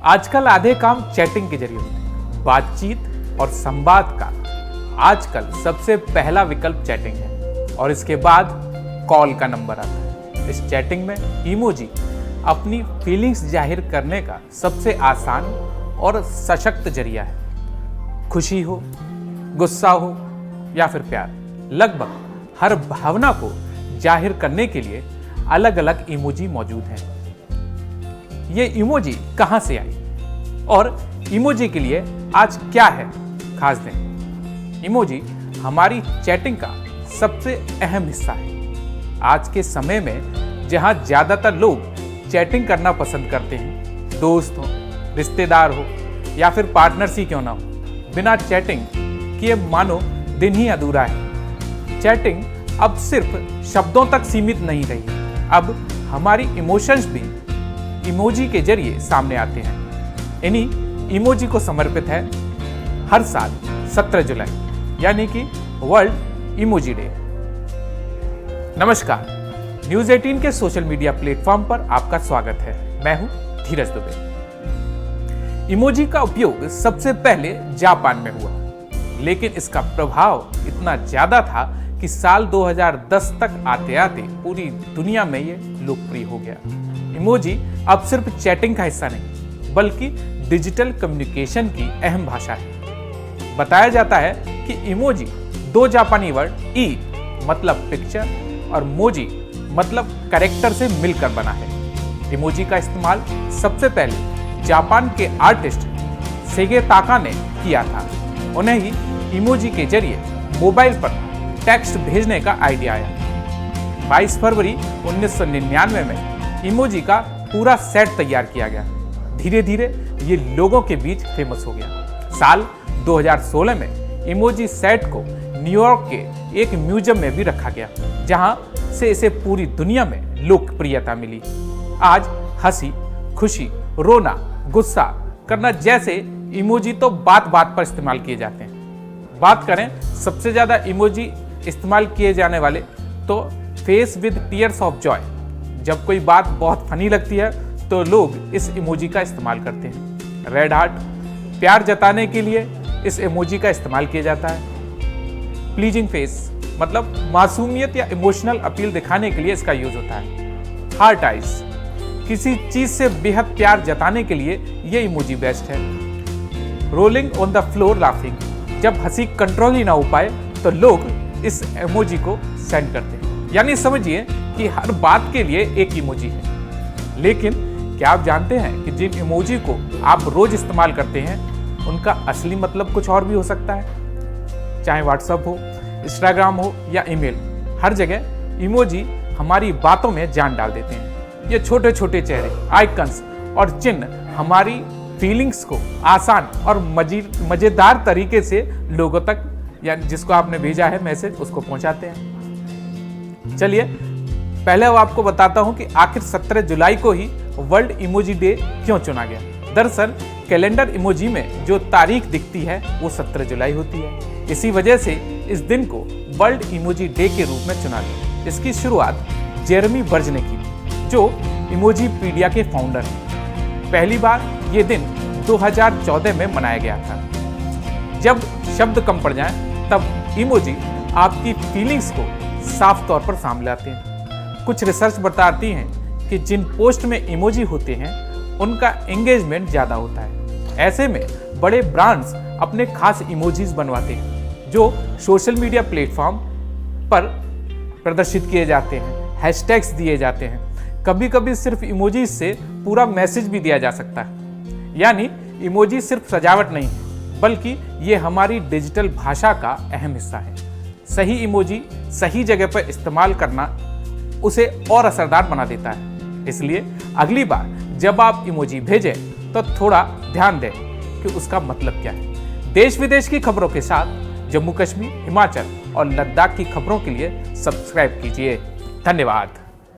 आजकल आधे काम चैटिंग के जरिए होते हैं। बातचीत और संवाद का आजकल सबसे पहला विकल्प चैटिंग है और इसके बाद कॉल का नंबर आता है। इस चैटिंग में इमोजी अपनी फीलिंग्स जाहिर करने का सबसे आसान और सशक्त जरिया है। खुशी हो, गुस्सा हो या फिर प्यार, लगभग हर भावना को जाहिर करने के लिए अलग अलग इमोजी मौजूद हैं। ये इमोजी कहां से आई और इमोजी के लिए आज क्या है खास दिन? इमोजी हमारी चैटिंग का सबसे अहम हिस्सा है। आज के समय में जहां ज्यादातर लोग चैटिंग करना पसंद करते हैं, दोस्त हो, रिश्तेदार हो या फिर पार्टनर्स ही क्यों ना हो, बिना चैटिंग किए मानो दिन ही अधूरा है। चैटिंग अब सिर्फ शब्दों तक सीमित नहीं रही, अब हमारी इमोशंस भी इमोजी के जरिए सामने आते हैं। इन्हीं इमोजी को समर्पित है हर साल 17 जुलाई यानी कि वर्ल्ड इमोजी डे। नमस्कार, न्यूज़ 18 के सोशल मीडिया प्लेटफॉर्म पर आपका स्वागत है। मैं हूं धीरज दुबे। इमोजी का उपयोग सबसे पहले जापान में हुआ, लेकिन इसका प्रभाव इतना ज्यादा था कि साल 2010 तक आते आते पूरी दुनिया में ये लोकप्रिय हो गया। इमोजी अब सिर्फ चैटिंग का हिस्सा नहीं, बल्कि डिजिटल कम्युनिकेशन की अहम भाषा है। बताया जाता है कि इमोजी दो जापानी वर्ड ई मतलब पिक्चर और मोजी मतलब कैरेक्टर से मिलकर बना है। इमोजी का इस्तेमाल सबसे पहले जापान के आर्टिस्ट सेगेताका ने किया था। उन्हें ही इमोजी के जरिए मोबाइल पर टेक्स्ट भेजने का आइडिया आया। 22 फरवरी 1999 में इमोजी का पूरा सेट तैयार किया गया। धीरे धीरे ये लोगों के बीच फेमस हो गया। साल 2016 में इमोजी सेट को न्यूयॉर्क के एक म्यूजियम में भी रखा गया, जहां से इसे पूरी दुनिया में लोकप्रियता मिली। आज हंसी, खुशी, रोना, गुस्सा करना जैसे इमोजी तो बात बात पर इस्तेमाल किए जाते हैं। बात करें सबसे ज्यादा इमोजी इस्तेमाल किए जाने वाले, तो face with tears of Joy. जब कोई बात बहुत फनी लगती है तो लोग इस इमोजी का इस्तेमाल करते हैं। रेड हार्ट, प्यार जताने के लिए इस इमोजी का इस्तेमाल किया जाता है। प्लीजिंग फेस मतलब मासूमियत या इमोशनल अपील दिखाने के लिए इसका यूज होता है। हार्ट आइज, किसी चीज से बेहद प्यार जताने के लिए ये इमोजी बेस्ट है। Rolling on the floor laughing, जब हंसी कंट्रोल ही ना हो पाए तो लोग इस इमोजी को सेंड करते हैं। यानी समझिए कि हर बात के लिए एक इमोजी है। लेकिन क्या आप जानते हैं कि जिन इमोजी को आप रोज इस्तेमाल करते हैं उनका असली मतलब कुछ और भी हो सकता है? चाहे व्हाट्सएप हो, इंस्टाग्राम हो या ईमेल, हर जगह इमोजी हमारी बातों में जान डाल देते हैं। ये छोटे छोटे चेहरे, आइकन्स और चिन्ह हमारी फीलिंग्स को आसान और मजेदार तरीके से लोगों तक, या जिसको आपने भेजा है मैसेज, उसको पहुंचाते हैं। चलिए पहले आपको बताता हूं कि आखिर 17 जुलाई को ही वर्ल्ड इमोजी डे क्यों चुना गया। दरअसल कैलेंडर इमोजी में जो तारीख दिखती है वो 17 जुलाई होती है। इसी वजह से इस दिन को वर्ल्ड इमोजी डे के रूप में चुना गया। इसकी शुरुआत जेरेमी बर्ज ने की, जो इमोजीपीडिया के फाउंडर हैं। पहली बार ये दिन 2014 में मनाया गया था। जब शब्द कम पड़ जाएं, तब इमोजी आपकी फीलिंग्स को साफ तौर पर सामने लाते हैं। कुछ रिसर्च बताती हैं कि जिन पोस्ट में इमोजी होते हैं उनका एंगेजमेंट ज्यादा होता है। ऐसे में बड़े ब्रांड्स अपने खास इमोजीज बनवाते हैं, जो सोशल मीडिया प्लेटफॉर्म पर प्रदर्शित किए जाते हैं। हैशटैग्स दिए जाते हैं। कभी कभी सिर्फ इमोजीज से पूरा मैसेज भी दिया जा सकता है। यानी इमोजी सिर्फ सजावट नहीं है, बल्कि ये हमारी डिजिटल भाषा का अहम हिस्सा है। सही इमोजी सही जगह पर इस्तेमाल करना उसे और असरदार बना देता है। इसलिए अगली बार जब आप इमोजी भेजें तो थोड़ा ध्यान दें कि उसका मतलब क्या है। देश विदेश की खबरों के साथ जम्मू कश्मीर, हिमाचल और लद्दाख की खबरों के लिए सब्सक्राइब कीजिए। धन्यवाद।